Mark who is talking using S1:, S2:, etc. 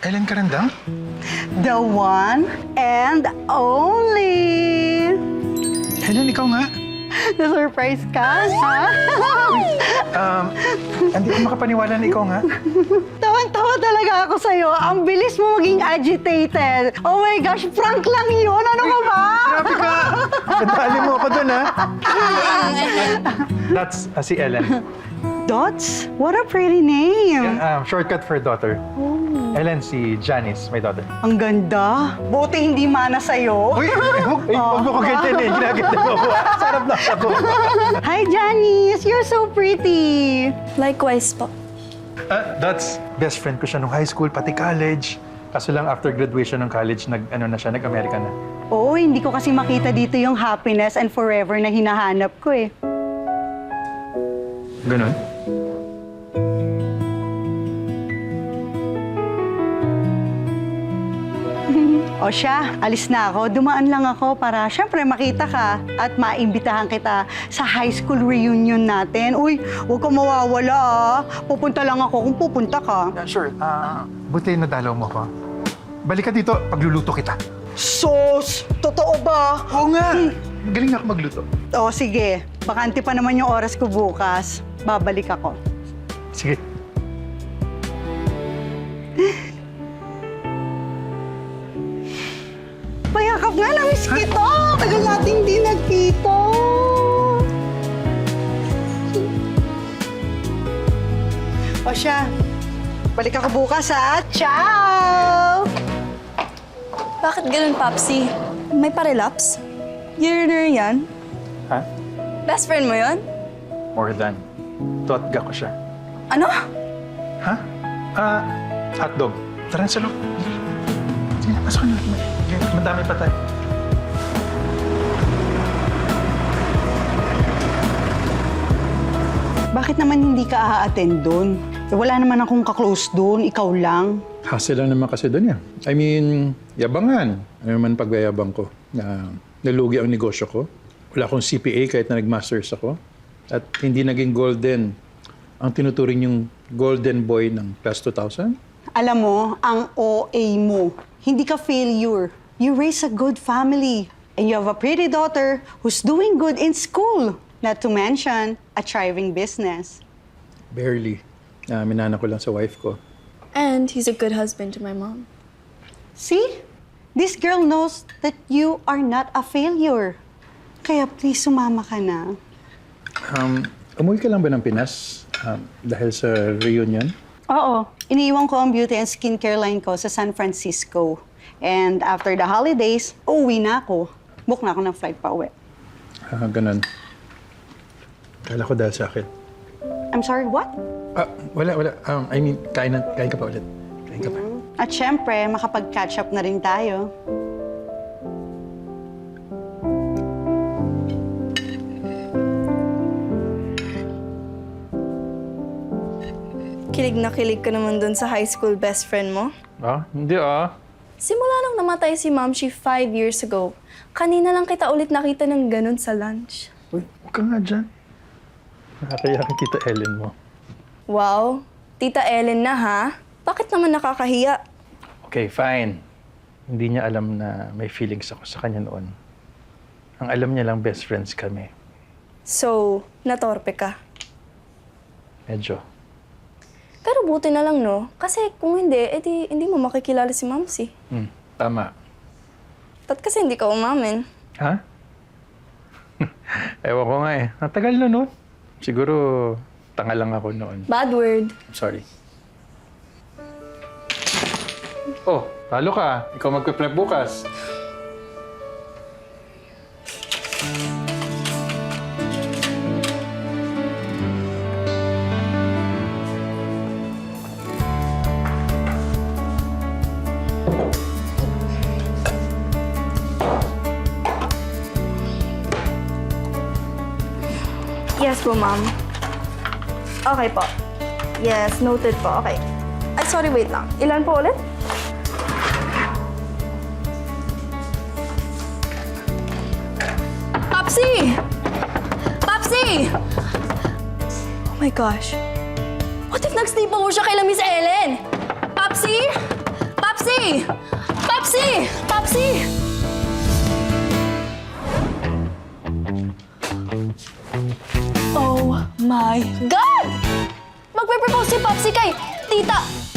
S1: Ellen Carandang?
S2: The one and only.
S1: Ellen, ikaw nga.
S2: Na-surprise ka, ha?
S1: Hindi ko makapaniwala na ikaw nga.
S2: Tawan-tawa talaga ako sa'yo. Ang bilis mo maging agitated. Oh my gosh, prank lang yun. Ano ka ba?
S1: Grabe ka! Kadali mo ako dun, ha? That's si Ellen.
S2: Dots? What a pretty name.
S1: Shortcut for daughter. Ellen, si Janice, my daughter.
S2: Ang ganda. Buti hindi mana sa'yo.
S1: Uy! Huwag mo ko ganyan eh. Ginaganda mo ako. Sarap lang ako.
S2: Hi, Janice. You're so pretty.
S3: Likewise po.
S1: That's best friend ko siya nung high school, pati college. Kaso lang after graduation ng college, nag-America na.
S2: Oo, hindi ko kasi makita dito yung happiness and forever na hinahanap ko eh.
S1: Ganun?
S2: O siya, alis na ako. Dumaan lang ako para syempre makita ka at maimbitahan kita sa high school reunion natin. Uy, huwag kang mawawala ah. Pupunta lang ako kung pupunta ka.
S1: Sure. Buti nadalaw mo ko. Balik ka dito, pagluluto kita.
S2: Sos! Totoo ba?
S1: Oo nga! Galing na ako magluto.
S2: O sige, bakante pa naman yung oras ko bukas. Babalik ako.
S1: Sige.
S2: Payakap nga, namiss kita! Tagal natin di nagkita. O siya, balik ako bukas ha. Ciao!
S3: Bakit ganun, Papsi? May parelaps? Yearner yan?
S1: Ha?
S3: Best friend mo yon?
S1: More than. Tuatga ko siya.
S3: Ano?
S1: Ha? Hotdog. Tara sa loob. Sige, pasok na. Madami pa tayo.
S2: Bakit naman hindi ka a-attend doon? Wala naman akong ka-close doon, ikaw lang.
S4: Hassle lang naman kasi doon yan. I mean, yabangan. Ano naman pagyayabang ko na nalugi ang negosyo ko. Wala akong CPA kahit na nag-masters ako. At hindi naging golden ang tinuturing yung golden boy ng class 2000.
S2: Alam mo, ang OA mo, hindi ka failure. You raise a good family. And you have a pretty daughter who's doing good in school. Not to mention, a thriving business.
S4: Barely. Minana ko lang sa wife ko.
S3: And he's a good husband to my mom.
S2: See? This girl knows that you are not a failure. Kaya please, sumama ka na.
S4: Umuwi ka lang ba ng Pinas dahil sa reunion?
S2: Oo. Iniiwan ko ang beauty and skincare line ko sa San Francisco. And after the holidays, uuwi na ako. Book na ako ng flight pa uwi.
S4: Ganun. Kala ko dahil sa akin.
S2: I'm sorry, what?
S4: Wala. I mean, kain ka pa ulit. Kain ka pa.
S2: At syempre, makapag-catch up na rin tayo.
S3: Kilig na kilig ka naman dun sa high school best friend mo.
S1: Hindi
S3: Simula nang namatay si Mamshi 5 years ago, kanina lang kita ulit nakita ng ganun sa lunch.
S1: Uy, huwag ka nga dyan. Nakakaya kang Tita Ellen mo.
S3: Wow, Tita Ellen na ha? Bakit naman nakakahiya?
S1: Okay, fine. Hindi niya alam na may feelings ako sa kanya noon. Ang alam niya lang, best friends kami.
S3: So, natorpe ka.
S1: Medyo.
S3: Pero buti na lang, no? Kasi kung hindi, edi hindi mo makikilala si Mamsi.
S1: Tama.
S3: Ba't kasi hindi ka umamin?
S1: Ha? Ewan ko nga eh. Natagal na noon. Siguro, tanga lang ako noon.
S3: Bad word.
S1: I'm sorry. Oh, talo ka. Ikaw magpe-prep bukas.
S3: Yes po, ma'am. Okay po. Yes, noted po. Okay. Ay, sorry, wait lang. Ilan po ulit? Popsi! Popsi! Oh my gosh. What if nag-stay pa mo siya kay Miss Ellen? Popsi? Popsi! Popsi! Popsi! Oh my God! Magpe-propose si Popsi kay Tita